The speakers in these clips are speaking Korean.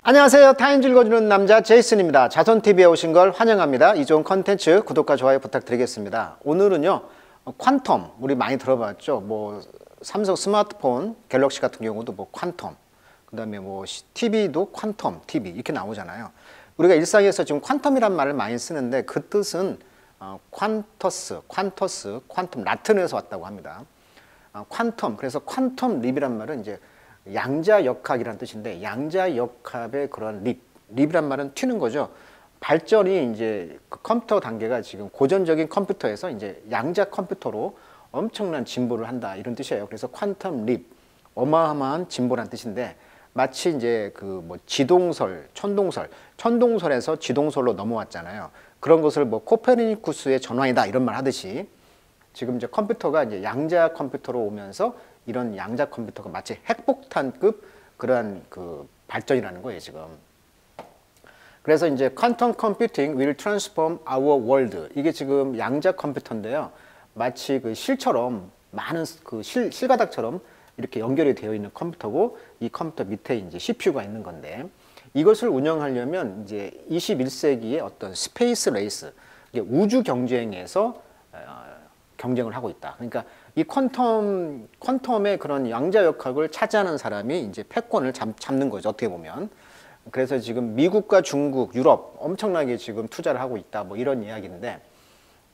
안녕하세요. 타인줄 읽어주는 남자 제이슨입니다. 자손TV에 오신 걸 환영합니다. 이 좋은 컨텐츠 구독과 좋아요 부탁드리겠습니다. 오늘은요, 퀀텀, 우리 많이 들어봤죠. 뭐 삼성 스마트폰, 갤럭시 같은 경우도 뭐 퀀텀, 그 다음에 뭐 TV도 퀀텀 TV 이렇게 나오잖아요. 우리가 일상에서 지금 퀀텀이란 말을 많이 쓰는데 그 뜻은 퀀터스, 퀀텀, 라틴어에서 왔다고 합니다. 퀀텀, 그래서 퀀텀 립이란 말은 이제 양자역학이라는 뜻인데, 양자역학의 그런 립이란 말은 튀는 거죠. 발전이 이제 그 컴퓨터 단계가 지금 고전적인 컴퓨터에서 이제 양자 컴퓨터로 엄청난 진보를 한다, 이런 뜻이에요. 그래서 퀀텀 립, 어마어마한 진보란 뜻인데, 마치 이제 그 뭐 지동설, 천동설에서 지동설로 넘어왔잖아요. 그런 것을 뭐 코페르니쿠스의 전환이다 이런 말 하듯이, 지금 이제 컴퓨터가 이제 양자 컴퓨터로 오면서 이런 양자 컴퓨터가 마치 핵폭탄급 그러한 그 발전이라는 거예요, 지금. 그래서 이제 Quantum Computing will transform our world. 이게 지금 양자 컴퓨터인데요. 마치 그 실처럼 많은 그 실가닥처럼 이렇게 연결이 되어 있는 컴퓨터고, 이 컴퓨터 밑에 이제 CPU가 있는 건데, 이것을 운영하려면 이제 21세기의 어떤 스페이스 레이스, 우주 경쟁에서 경쟁을 하고 있다. 그러니까 이 퀀텀의 그런 양자역학을 차지하는 사람이 이제 패권을 잡는 거죠, 어떻게 보면. 그래서 지금 미국과 중국, 유럽 엄청나게 지금 투자를 하고 있다, 뭐 이런 이야기인데,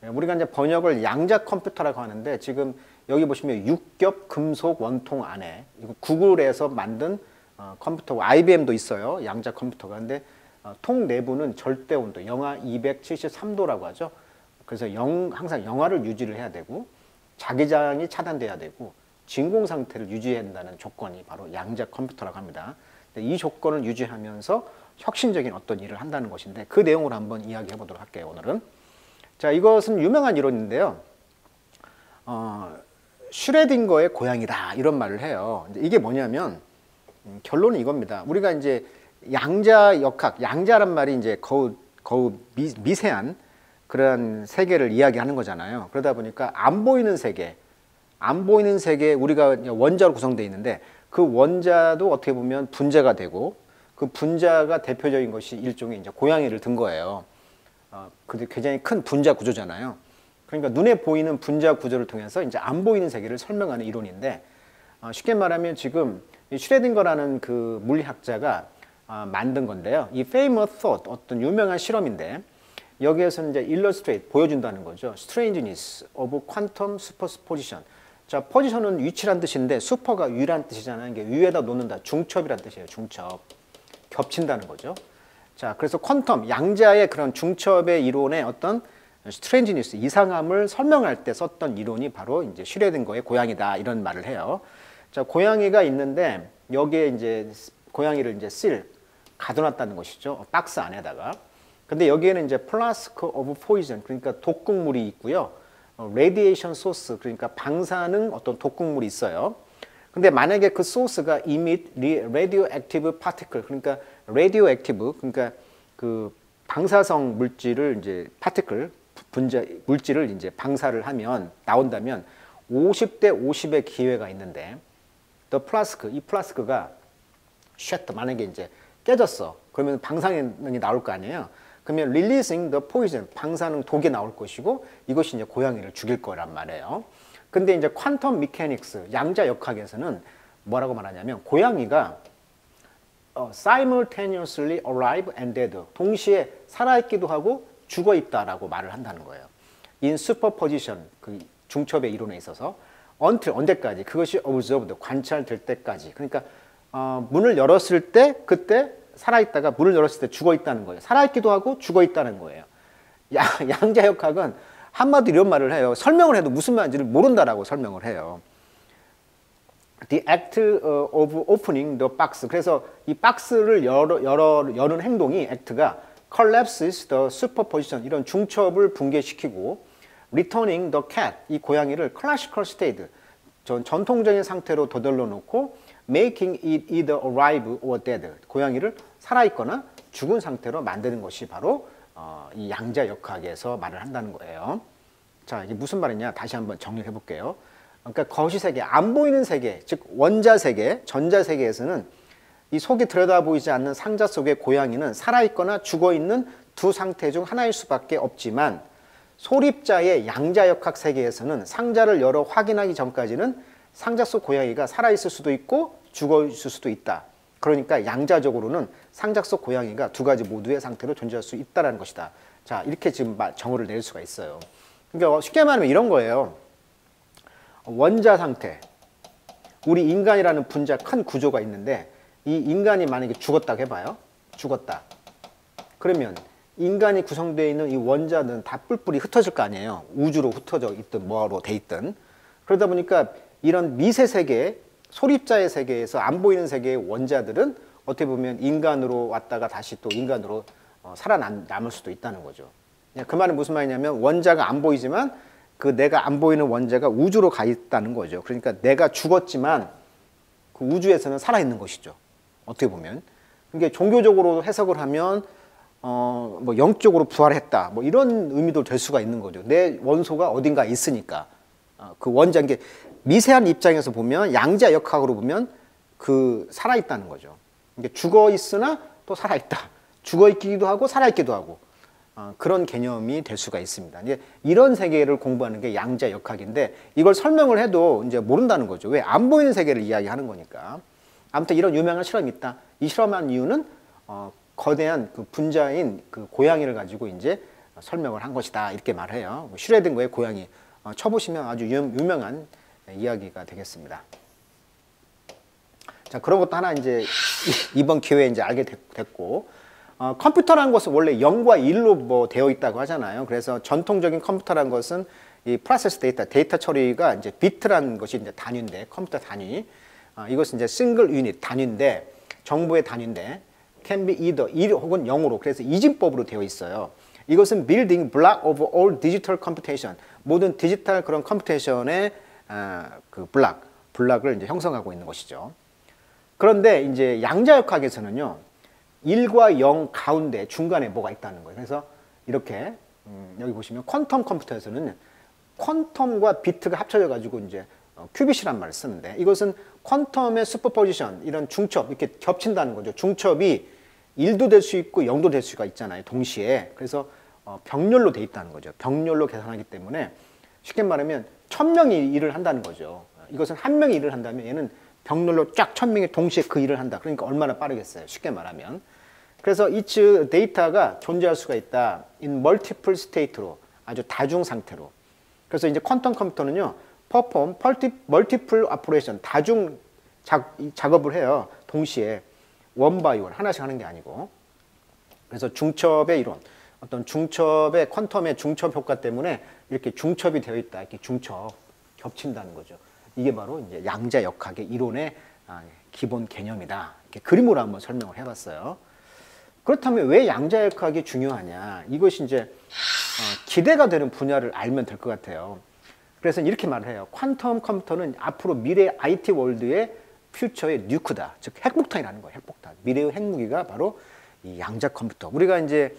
우리가 이제 번역을 양자 컴퓨터라고 하는데, 지금 여기 보시면 6겹 금속 원통 안에, 이거 구글에서 만든 컴퓨터고, IBM도 있어요, 양자 컴퓨터가. 근데 통 내부는 절대 온도, 영하 273도라고 하죠. 그래서 항상 영하를 유지를 해야 되고, 자기장이 차단돼야 되고, 진공 상태를 유지해야 한다는 조건이 바로 양자 컴퓨터라고 합니다. 이 조건을 유지하면서 혁신적인 어떤 일을 한다는 것인데, 그 내용을 한번 이야기해 보도록 할게요, 오늘은. 자, 이것은 유명한 이론인데요. 슈레딩거의 고양이다, 이런 말을 해요. 이게 뭐냐면, 결론은 이겁니다. 우리가 이제 양자역학, 양자란 말이 이제 거의 미세한 그런 세계를 이야기하는 거잖아요. 그러다 보니까 안 보이는 세계, 우리가 원자로 구성되어 있는데, 그 원자도 어떻게 보면 분자가 되고, 그 분자가 대표적인 것이 일종의 이제 고양이를 든 거예요. 근데 굉장히 큰 분자 구조잖아요. 그러니까 눈에 보이는 분자 구조를 통해서 이제 안 보이는 세계를 설명하는 이론인데, 쉽게 말하면 지금 이 슈레딩거라는 그 물리학자가 만든 건데요. 이 famous thought, 어떤 유명한 실험인데, 여기에서 이제 illustrate, 보여준다는 거죠. strangeness of quantum superposition. 자, 포지션은 위치란 뜻인데, 슈퍼가 위란 뜻이잖아요. 이게 위에다 놓는다, 중첩이란 뜻이에요. 중첩. 겹친다는 거죠. 자, 그래서 퀀텀, 양자의 그런 중첩의 이론의 어떤 strangeness, 이상함을 설명할 때 썼던 이론이 바로 이제 슈레딩거의 고양이다, 이런 말을 해요. 자, 고양이가 있는데, 여기에 이제 고양이를 이제 가둬놨다는 것이죠. 박스 안에다가. 근데 여기에는 이제 플라스크 오브 포이즌, 그러니까 독극물이 있고요. 레디에이션 소스, 그러니까 방사능 어떤 독극물이 있어요. 근데 만약에 그 소스가 emit radioactive particle, 그러니까 radioactive, 그러니까 그 방사성 물질을 이제 particle, 분자 물질을 이제 방사를 하면 나온다면 50대 50의 기회가 있는데, the flask, 이 플라스크가 shatter, 만약에 이제 깨졌어. 그러면 방사능이 나올 거 아니에요. 그러면 releasing the poison, 방사능 독이 나올 것이고, 이것이 이제 고양이를 죽일 거란 말이에요. 근데 이제 퀀텀 미케닉스, 양자역학에서는 뭐라고 말하냐면, 고양이가 simultaneously alive and dead, 동시에 살아있기도 하고 죽어있다라고 말을 한다는 거예요. in superposition, 그 중첩의 이론에 있어서 until, 언제까지, 그것이 observed, 관찰될 때까지. 그러니까 문을 열었을 때, 그때 살아있다가 문을 열었을 때 죽어있다는 거예요. 살아있기도 하고 죽어있다는 거예요. 양자역학은 한마디로 이런 말을 해요. 설명을 해도 무슨 말인지를 모른다라고 설명을 해요. The act of opening the box. 그래서 이 박스를 여는 행동이, act가 collapses the superposition, 이런 중첩을 붕괴시키고, returning the cat, 이 고양이를 classical state, 전통적인 상태로 되돌려 놓고, making it either alive or dead, 고양이를 살아있거나 죽은 상태로 만드는 것이 바로 이 양자역학에서 말을 한다는 거예요. 자, 이게 무슨 말이냐, 다시 한번 정리를 해볼게요. 그러니까 거시세계, 안 보이는 세계, 즉 원자세계, 전자세계에서는 이 속이 들여다보이지 않는 상자 속의 고양이는 살아있거나 죽어있는 두 상태 중 하나일 수밖에 없지만 소립자의 양자역학 세계에서는 상자를 열어 확인하기 전까지는 상자 속 고양이가 살아있을 수도 있고 죽어있을 수도 있다. 그러니까 양자적으로는 상자 속 고양이가 두 가지 모두의 상태로 존재할 수 있다는 것이다. 자, 이렇게 지금 정의를 내릴 수가 있어요. 그러니까 쉽게 말하면 이런 거예요. 원자 상태. 우리 인간이라는 분자 큰 구조가 있는데 이 인간이 만약에 죽었다고 해봐요. 죽었다. 그러면 인간이 구성되어 있는 이 원자는 다 뿔뿔이 흩어질 거 아니에요. 우주로 흩어져 있든 뭐로 돼 있든. 그러다 보니까 이런 미세 세계, 소립자의 세계에서 안 보이는 세계의 원자들은 어떻게 보면 인간으로 왔다가 다시 또 인간으로 살아남을 수도 있다는 거죠. 그 말은 무슨 말이냐면 원자가 안 보이지만 그 내가 안 보이는 원자가 우주로 가 있다는 거죠. 그러니까 내가 죽었지만 그 우주에서는 살아있는 것이죠. 어떻게 보면. 그러니까 종교적으로 해석을 하면 뭐 영적으로 부활했다. 뭐 이런 의미도 될 수가 있는 거죠. 내 원소가 어딘가 있으니까. 그 원자, 이게 미세한 입장에서 보면 양자 역학으로 보면 그 살아있다는 거죠. 이게 죽어 있으나 또 살아있다. 죽어 있기도 하고 살아있기도 하고 그런 개념이 될 수가 있습니다. 이제 이런 세계를 공부하는 게 양자 역학인데 이걸 설명을 해도 이제 모른다는 거죠. 왜? 안 보이는 세계를 이야기하는 거니까. 아무튼 이런 유명한 실험이 있다. 이 실험한 이유는 거대한 그 분자인 그 고양이를 가지고 이제 설명을 한 것이다. 이렇게 말해요. 슈레딩거의 고양이 쳐보시면 아주 유명한 이야기가 되겠습니다. 자, 그런 것도 하나 이제 이번 기회에 이제 알게 됐고, 컴퓨터라는 것은 원래 0과 1로 뭐 되어 있다고 하잖아요. 그래서 전통적인 컴퓨터라는 것은 이 프로세스 데이터 처리가 이제 비트라는 것이 이제 단위인데, 컴퓨터 단위. 이것은 이제 싱글 유닛 단위인데, 정보의 단위인데, can be either 1 혹은 0으로, 그래서 이진법으로 되어 있어요. 이것은 building block of all digital computation, 모든 디지털 그런 컴퓨테이션의 그 블락을 이제 형성하고 있는 것이죠. 그런데 이제 양자역학에서는요, 1과 0 가운데 중간에 뭐가 있다는 거예요. 그래서 이렇게 여기 보시면 퀀텀 컴퓨터에서는 퀀텀과 비트가 합쳐져 가지고 이제 큐빗이란 말을 쓰는데, 이것은 퀀텀의 슈퍼포지션, 이런 중첩, 이렇게 겹친다는 거죠. 중첩이 1도 될 수 있고 0도 될 수가 있잖아요, 동시에. 그래서 병렬로 돼 있다는 거죠. 병렬로 계산하기 때문에 쉽게 말하면 1000명이 일을 한다는 거죠. 이것은 한 명이 일을 한다면 얘는 병렬로 쫙 1000명이 동시에 그 일을 한다. 그러니까 얼마나 빠르겠어요, 쉽게 말하면. 그래서 each 데이터가 존재할 수가 있다. in multiple state로, 아주 다중 상태로. 그래서 이제 퀀텀 컴퓨터는요, perform multiple operation, 다중 작업을 해요. 동시에 원 바이 원, 하나씩 하는 게 아니고. 그래서 중첩의 이론, 어떤 중첩의 퀀텀의 중첩 효과 때문에 이렇게 중첩이 되어 있다. 이렇게 중첩 겹친다는 거죠. 이게 바로 이제 양자 역학의 이론의 기본 개념이다. 이렇게 그림으로 한번 설명을 해봤어요. 그렇다면 왜 양자 역학이 중요하냐? 이것이 이제 기대가 되는 분야를 알면 될 것 같아요. 그래서 이렇게 말을 해요. 퀀텀 컴퓨터는 앞으로 미래 IT 월드의 퓨처의 뉴크다. 즉 핵폭탄이라는 거예요. 핵폭탄. 미래의 핵무기가 바로 이 양자 컴퓨터. 우리가 이제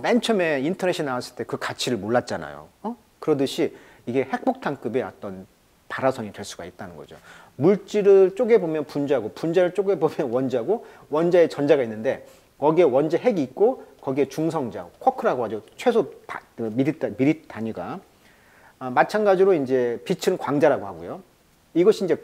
맨 처음에 인터넷이 나왔을 때 그 가치를 몰랐잖아요. 그러듯이 이게 핵폭탄급의 어떤 발화선이 될 수가 있다는 거죠. 물질을 쪼개보면 분자고, 분자를 쪼개보면 원자고, 원자에 전자가 있는데 거기에 원자 핵이 있고 거기에 중성자, 쿼크라고 하죠. 최소 미리 단위가. 마찬가지로 이제 빛은 광자라고 하고요. 이것이 이제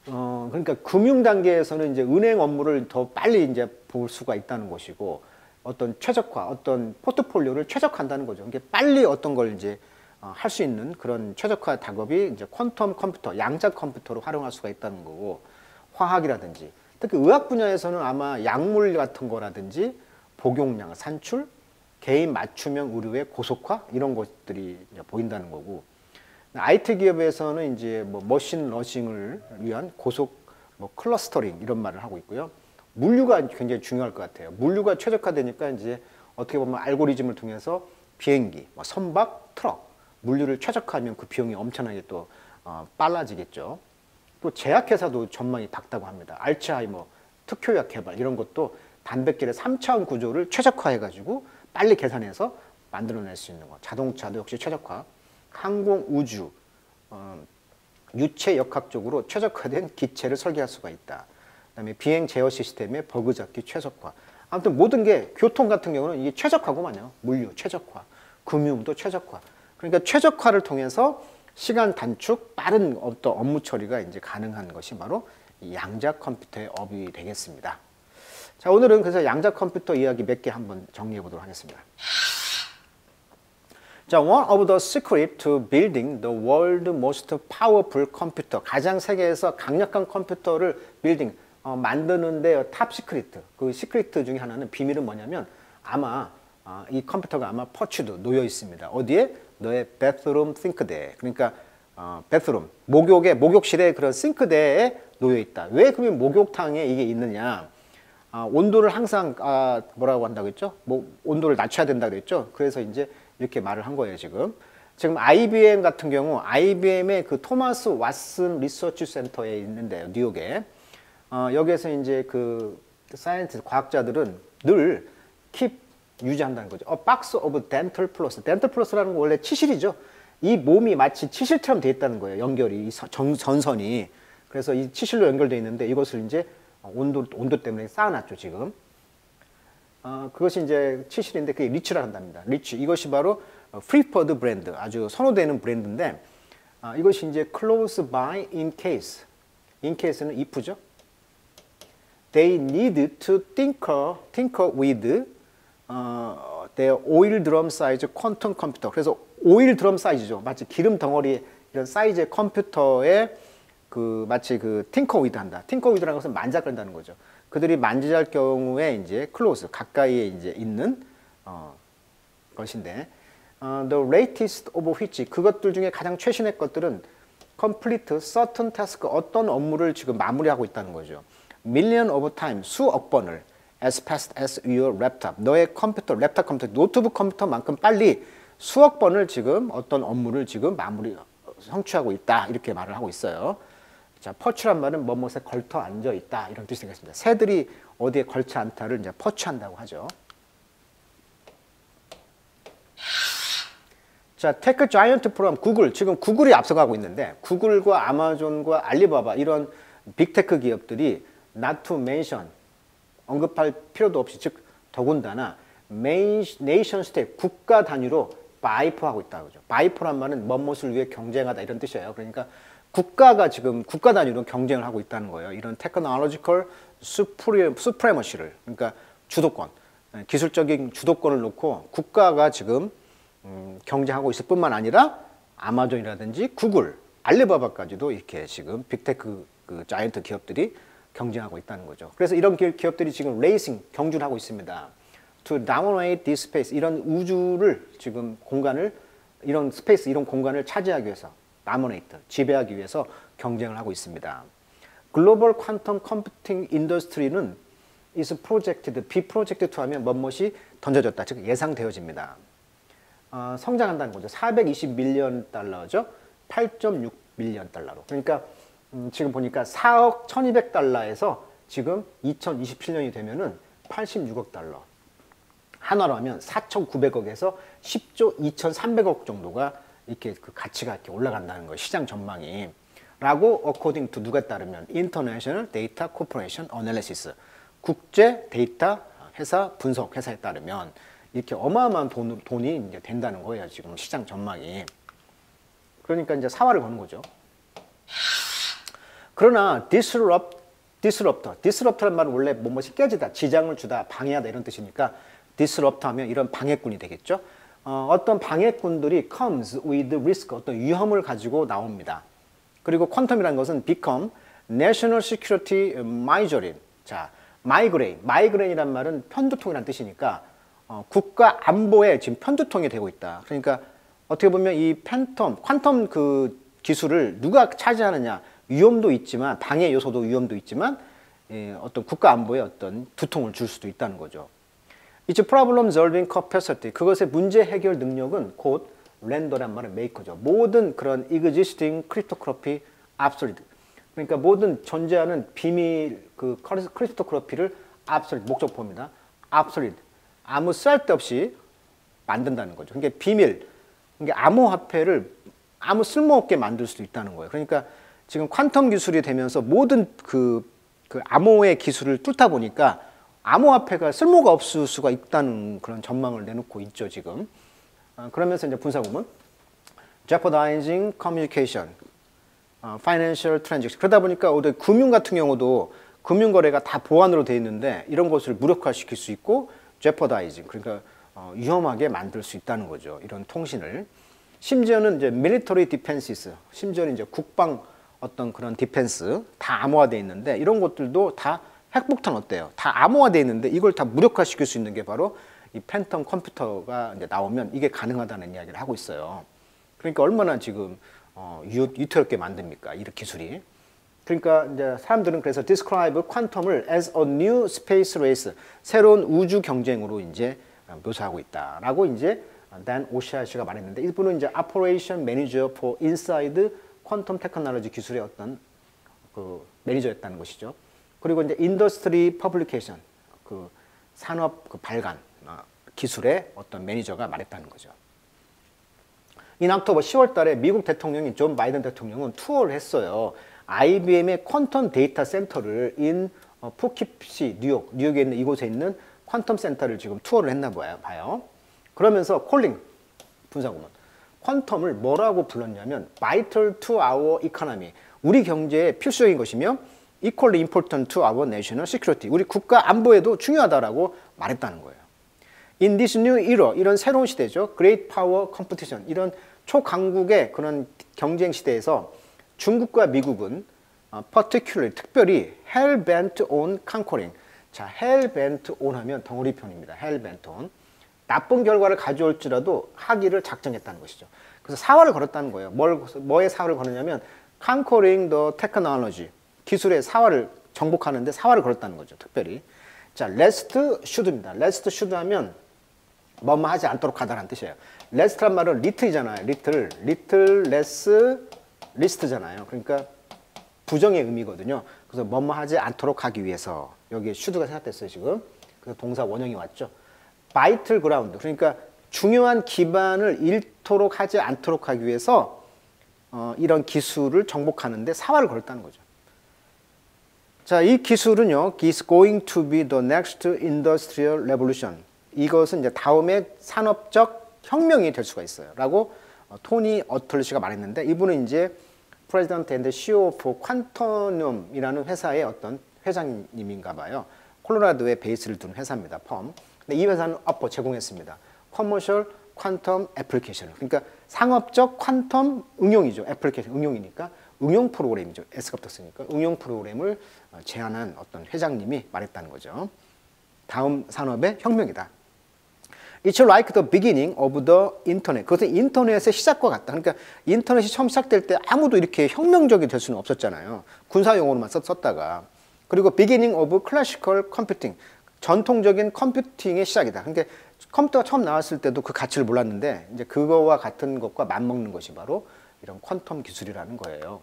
그러니까 금융 단계에서는 이제 은행 업무를 더 빨리 이제 볼 수가 있다는 것이고, 어떤 최적화, 어떤 포트폴리오를 최적화한다는 거죠. 이게 빨리 어떤 걸 이제 할 수 있는 그런 최적화 작업이 이제 퀀텀 컴퓨터, 양자 컴퓨터로 활용할 수가 있다는 거고, 화학이라든지 특히 의학 분야에서는 아마 약물 같은 거라든지 복용량, 산출, 개인 맞춤형 의료의 고속화 이런 것들이 이제 보인다는 거고, IT 기업에서는 이제 뭐 머신 러닝을 위한 고속 뭐 클러스터링 이런 말을 하고 있고요. 물류가 굉장히 중요할 것 같아요. 물류가 최적화되니까 이제 어떻게 보면 알고리즘을 통해서 비행기, 뭐 선박, 트럭 물류를 최적화하면 그 비용이 엄청나게 또 빨라지겠죠. 또 제약회사도 전망이 밝다고 합니다. 알츠하이머, 특효약 개발 이런 것도 단백질의 3차원 구조를 최적화해가지고 빨리 계산해서 만들어낼 수 있는 것. 자동차도 역시 최적화. 항공, 우주, 유체 역학적으로 최적화된 기체를 설계할 수가 있다. 그다음에 비행 제어 시스템의 버그 잡기 최적화. 아무튼 모든 게 교통 같은 경우는 이게 최적화고만요. 물류 최적화, 금융도 최적화. 그러니까 최적화를 통해서 시간 단축, 빠른 어떤 업무 처리가 이제 가능한 것이 바로 이 양자 컴퓨터의 업이 되겠습니다. 자, 오늘은 그래서 양자 컴퓨터 이야기 몇 개 한번 정리해 보도록 하겠습니다. 자, one of the secret to building the world's most powerful computer. 가장 세계에서 강력한 컴퓨터를 만드는데 탑 시크릿. 그 시크릿 중에 하나는 비밀은 뭐냐면 아마 이 컴퓨터가 아마 퍼치도 놓여 있습니다. 어디에? 너의 bathroom 싱크대에. 그러니까 bathroom, 목욕실에 그런 싱크대에 놓여 있다. 왜 그러면 목욕탕에 이게 있느냐? 온도를 항상 뭐라고 한다고 했죠? 온도를 낮춰야 된다고 했죠? 그래서 이제 이렇게 말을 한 거예요, 지금. 지금 IBM 같은 경우, IBM의 그 토마스 왓슨 리서치 센터에 있는데요, 뉴욕에. 여기에서 이제 그 사이언티스트, 과학자들은 늘 유지한다는 거죠. 박스 오브 덴털 플러스. 덴털 플러스라는 건 원래 치실이죠. 이 몸이 마치 치실처럼 되어 있다는 거예요, 연결이, 이 전선이. 그래서 이 치실로 연결되어 있는데 이것을 이제 온도 때문에 쌓아놨죠, 지금. 그것이 이제 치실인데 그게 리치라 한답니다. 리치. 이것이 바로 프리퍼드 브랜드, 아주 선호되는 브랜드인데 이것이 이제 close by in case. in case는 if죠. They need to tinker with their oil drum size quantum computer. 그래서 오일 드럼 사이즈죠. 마치 기름 덩어리 이런 사이즈의 컴퓨터에 마치 tinker with 한다. tinker with라는 것은 만작한다는 거죠. 그들이 만지할 경우에 이제 close 가까이에 이제 있는 것인데 the latest of which 그것들 중에 가장 최신의 것들은 complete certain task 어떤 업무를 지금 마무리하고 있다는 거죠. million of time 수억 번을 as fast as your laptop 너의 컴퓨터 랩탑 컴퓨터 노트북 컴퓨터만큼 빨리 수억 번을 지금 어떤 업무를 지금 성취하고 있다 이렇게 말을 하고 있어요. 자, 퍼치란 말은 뭐뭇에 걸터 앉아 있다 이런 뜻이 되겠습니다. 새들이 어디에 걸쳐 않다를 이제 퍼치한다고 하죠. 자, 테크 자이언트 프로그램 구글, 지금 구글이 앞서가고 있는데 구글과 아마존과 알리바바 이런 빅테크 기업들이 not to mention 언급할 필요도 없이 즉 더군다나 네이션 스테이트 국가 단위로 바이포하고 있다 그죠. 바이포란 말은 뭐뭇을 위해 경쟁하다 이런 뜻이에요. 그러니까 국가가 지금 국가 단위로 경쟁을 하고 있다는 거예요. 이런 테크놀로지컬 수프레머시를 그러니까 주도권, 기술적인 주도권을 놓고 국가가 지금 경쟁하고 있을 뿐만 아니라 아마존이라든지 구글, 알리바바까지도 이렇게 지금 빅테크 자이언트 기업들이 경쟁하고 있다는 거죠. 그래서 이런 기업들이 지금 레이싱 경주를 하고 있습니다. To dominate this space 이런 우주를 지금 공간을 이런 스페이스 이런 공간을 차지하기 위해서 dominate 지배하기 위해서 경쟁을 하고 있습니다. 글로벌 퀀텀 컴퓨팅 인더스트리는 is projected, be projected to 하면 뭐뭇이 던져졌다, 즉 예상되어집니다. 성장한다는 거죠. 420 밀리언 달러죠. 8.6 밀리언 달러로. 그러니까 지금 보니까 4억 1200 달러에서 지금 2027년이 되면은 86억 달러. 한화로 하면 4,900억에서 10조 2,300억 정도가 이렇게 그 가치가 이렇게 올라간다는 거예요. 시장 전망이. 라고 according to 누가 따르면 International Data Corporation Analysis 국제 데이터 회사 분석 회사에 따르면 이렇게 어마어마한 돈이 이제 된다는 거예요. 지금 시장 전망이. 그러니까 이제 사활을 거는 거죠. 그러나 disruptor라는 말은 원래 뭐뭇이 깨지다, 지장을 주다, 방해하다 이런 뜻이니까 disrupt 하면 이런 방해꾼이 되겠죠. 어떤 방해꾼들이 comes with risk, 어떤 위험을 가지고 나옵니다. 그리고 퀀텀이라는 것은 become national security margin. 자, migraine이란 말은 편두통이라는 뜻이니까 국가 안보에 지금 편두통이 되고 있다. 그러니까 어떻게 보면 이 퀀텀 그 기술을 누가 차지하느냐 위험도 있지만 방해 요소도 위험도 있지만 어떤 국가 안보에 어떤 두통을 줄 수도 있다는 거죠. It's problem solving capacity. 그것의 문제 해결 능력은 곧 렌더란 말은 메이커죠. 모든 그런 existing cryptography obsolete. 그러니까 모든 존재하는 비밀 그 크립토그래피를 obsolete 목적포입니다. obsolete. 아무 쓸데없이 만든다는 거죠. 그러니까 비밀. 그러니까 암호화폐를 아무 쓸모없게 만들 수도 있다는 거예요. 그러니까 지금 퀀텀 기술이 되면서 모든 그 그 암호의 기술을 뚫다 보니까 암호화폐가 쓸모가 없을 수가 있다는 그런 전망을 내놓고 있죠, 지금. 그러면서 이제 분사구문 jeopardizing communication, financial transaction. 그러다 보니까 우리 금융 같은 경우도 금융 거래가 다 보안으로 돼 있는데 이런 것을 무력화시킬 수 있고 jeopardizing, 그러니까 위험하게 만들 수 있다는 거죠. 이런 통신을. 심지어는 이제 military defenses, 심지어는 이제 국방 어떤 그런 디펜스 다 암호화돼 있는데 이런 것들도 다 핵폭탄 어때요? 다 암호화돼 있는데 이걸 다 무력화시킬 수 있는 게 바로 이 팬텀 컴퓨터가 이제 나오면 이게 가능하다는 이야기를 하고 있어요. 그러니까 얼마나 지금 유태롭게 만듭니까? 이 기술이. 그러니까 이제 사람들은 그래서 describe 퀀텀을 as a new space race, 새로운 우주 경쟁으로 이제 묘사하고 있다라고 이제 단 오시아시가 말했는데 이분은 이제 operation manager for inside 퀀텀 테크놀로지 기술의 어떤 그 매니저였다는 것이죠. 그리고 이제 industry publication, 그 산업 그 발간 기술의 어떤 매니저가 말했다는 거죠. 인 옥토버 10월 달에 미국 대통령인 존 바이든 대통령은 투어를 했어요. IBM의 퀀텀 데이터 센터를 인 포키시 뉴욕에 있는 이곳에 있는 퀀텀 센터를 지금 투어를 했나 봐요. 그러면서 콜링 분사구문 퀀텀을 뭐라고 불렀냐면 vital to our economy, 우리 경제에 필수적인 것이며 equally important to our national security, 우리 국가 안보에도 중요하다라고 말했다는 거예요. In this new era, 이런 새로운 시대죠. Great power competition, 이런 초강국의 그런 경쟁 시대에서 중국과 미국은 particularly, 특별히 hell-bent on conquering. 자, hell-bent on 하면 덩어리편입니다. hell-bent on. 나쁜 결과를 가져올지라도 하기를 작정했다는 것이죠. 그래서 사활을 걸었다는 거예요. 뭐에 사활을 걸었냐면 conquering the technology, 기술의 사활을 정복하는데 사활을 걸었다는 거죠. 특별히. 자, lest should입니다. lest should 하면 뭐뭐 하지 않도록 하다라는 뜻이에요. lest란 말은 little이잖아요. little, less, least잖아요. 그러니까 부정의 의미거든요. 그래서 뭐뭐 하지 않도록 하기 위해서 여기에 should가 생략됐어요, 지금. 그래서 동사 원형이 왔죠. vital ground, 그러니까 중요한 기반을 잃도록 하지 않도록 하기 위해서 이런 기술을 정복하는데 사활을 걸었다는 거죠. 자, 이 기술은요, is going to be the next industrial revolution. 이것은 이제 다음의 산업적 혁명이 될 수가 있어요. 라고 토니 어틀리시가 말했는데 이분은 이제 President and CEO for Quantium이라는 회사의 어떤 회장님인가 봐요. 콜로라도에 베이스를 둔 회사입니다. 펌. 근데 이 회사는 어퍼 제공했습니다. Commercial Quantum Application. 그러니까 상업적 퀀텀 응용이죠. 애플리케이션 응용이니까 응용 프로그램이죠. S가 붙었으니까 응용 프로그램을 제안한 어떤 회장님이 말했다는 거죠. 다음 산업의 혁명이다. It's like the beginning of the internet. 그것은 인터넷의 시작과 같다. 그러니까 인터넷이 처음 시작될 때 아무도 이렇게 혁명적이 될 수는 없었잖아요. 군사용어로만 썼다가. 그리고 beginning of classical computing. 전통적인 컴퓨팅의 시작이다. 그러니까 컴퓨터가 처음 나왔을 때도 그 가치를 몰랐는데 이제 그거와 같은 것과 맞먹는 것이 바로 이런 퀀텀 기술이라는 거예요.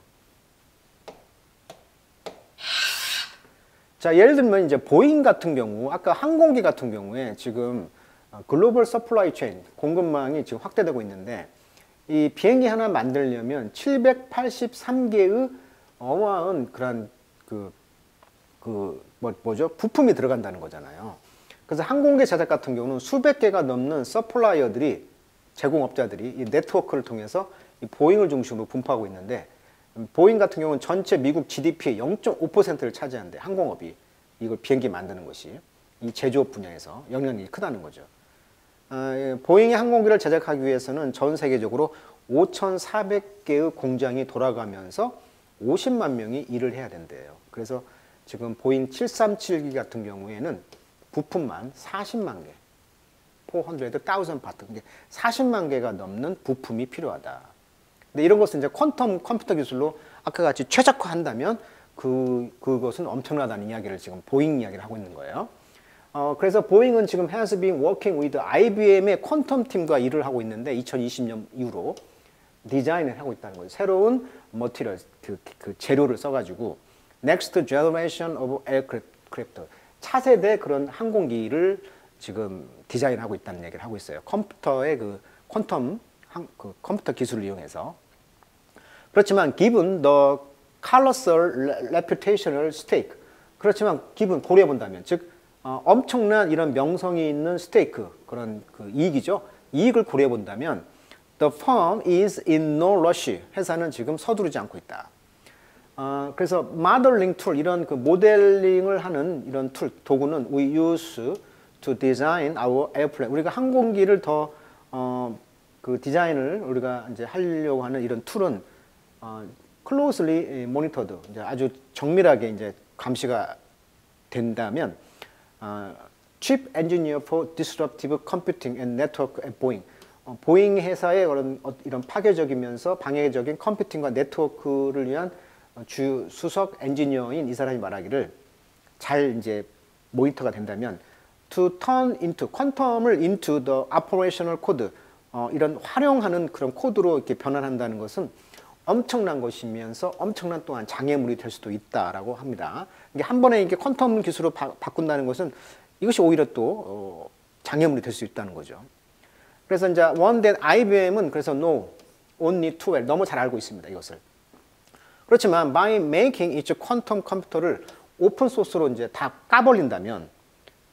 자, 예를 들면 이제 보잉 같은 경우, 아까 항공기 같은 경우에 지금 글로벌 서플라이 체인, 공급망이 지금 확대되고 있는데 이 비행기 하나 만들려면 783개의 어마어마한 그런 뭐죠? 부품이 들어간다는 거잖아요. 그래서 항공기 제작 같은 경우는 수백 개가 넘는 서플라이어들이, 제공업자들이 이 네트워크를 통해서 이 보잉을 중심으로 분포하고 있는데 보잉 같은 경우는 전체 미국 GDP의 0.5%를 차지하는데 항공업이 이걸 비행기 만드는 것이 이 제조업 분야에서 영향력이 크다는 거죠. 보잉의 항공기를 제작하기 위해서는 전 세계적으로 5,400개의 공장이 돌아가면서 50만 명이 일을 해야 된대요. 그래서 지금 보잉 737기 같은 경우에는 부품만 40만 개, 400,000 파트, 40만 개가 넘는 부품이 필요하다. 근데 이런 것은 이제 퀀텀 컴퓨터 기술로 아까 같이 최적화한다면 그것은 엄청나다는 이야기를 지금 보잉 이야기를 하고 있는 거예요. 그래서 보잉은 지금 has been working with IBM의 퀀텀 팀과 일을 하고 있는데 2020년 이후로 디자인을 하고 있다는 거죠. 새로운 머티리얼, 그 재료를 써가지고 next generation of aircraft, 차세대 그런 항공기를 지금 디자인하고 있다는 얘기를 하고 있어요. 컴퓨터의 그 퀀텀 컴퓨터 기술을 이용해서. 그렇지만 given the colossal reputational stake, 그렇지만 기분 고려해 본다면, 즉 엄청난 이런 명성이 있는 스테이크, 그런 그 이익이죠. 이익을 고려해 본다면 The firm is in no rush. 회사는 지금 서두르지 않고 있다. 그래서 모델링 툴, 이런 그 모델링을 하는 이런 툴, 도구는 we use to design our airplane. 우리가 항공기를 더 그 디자인을 우리가 이제 하려고 하는 이런 툴은 closely monitored, 이제 아주 정밀하게 이제 감시가 된다면 Chief Engineer for Disruptive Computing and Network at Boeing. 보잉 회사의 이런 파괴적이면서 방해적인 컴퓨팅과 네트워크를 위한 주 수석 엔지니어인 이 사람이 말하기를, 잘 이제 모니터가 된다면 to turn into 퀀텀을 into the operational code, 이런 활용하는 그런 코드로 이렇게 변환한다는 것은 엄청난 것이면서 엄청난 또한 장애물이 될 수도 있다라고 합니다. 이게 한 번에 이게 퀀텀 기술로 바꾼다는 것은 이것이 오히려 또 장애물이 될 수 있다는 거죠. 그래서 이제 one that IBM은 그래서 no, only too well, 너무 잘 알고 있습니다, 이것을. 그렇지만 by making its quantum 컴퓨터를 오픈 소스로 이제 다 까버린다면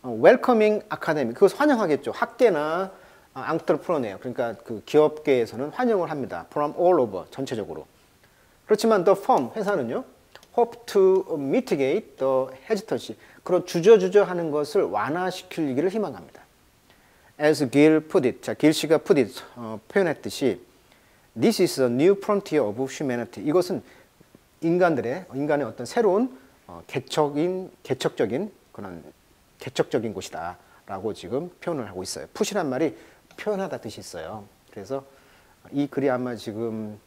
welcoming academy, 그것을 환영하겠죠. 학계나 앙트르프로네요. 그러니까 그 기업계에서는 환영을 합니다. From all over, 전체적으로. 그렇지만 the firm, 회사는요, hope to mitigate the hesitancy, 그런 주저주저하는 것을 완화시키기를 희망합니다. As Gill put it, 자, 길 씨가 put it, 표현했듯이 This is a new frontier of humanity. 이것은 인간의 어떤 새로운 개척적인 그런 개척적인 곳이다 라고 지금 표현을 하고 있어요. 푸시란 말이 표현하다 뜻이 있어요. 그래서 이 글이 아마 지금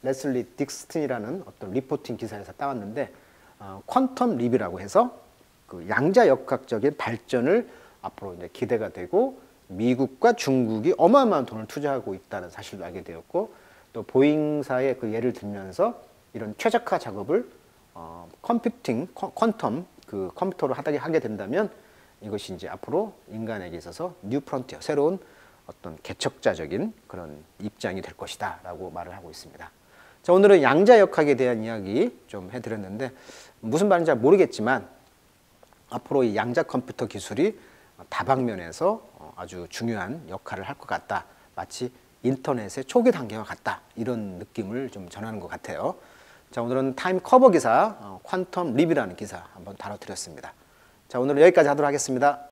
레슬리 딕스튼이라는 어떤 리포팅 기사에서 따왔는데, 퀀텀 립이라고 해서 그 양자역학적인 발전을 앞으로 이제 기대가 되고, 미국과 중국이 어마어마한 돈을 투자하고 있다는 사실도 알게 되었고, 또 보잉사의 그 예를 들면서 이런 최적화 작업을 컴퓨팅, 퀀텀 그 컴퓨터로 하게 된다면 이것이 이제 앞으로 인간에게 있어서 뉴 프론티어, 새로운 어떤 개척자적인 그런 입장이 될 것이다 라고 말을 하고 있습니다. 자, 오늘은 양자역학에 대한 이야기 좀 해드렸는데, 무슨 말인지 잘 모르겠지만 앞으로 이 양자 컴퓨터 기술이 다방면에서 아주 중요한 역할을 할 것 같다. 마치 인터넷의 초기 단계와 같다. 이런 느낌을 좀 전하는 것 같아요. 자, 오늘은 타임 커버 기사, 퀀텀 립이라는 기사 한번 다뤄드렸습니다. 자, 오늘은 여기까지 하도록 하겠습니다.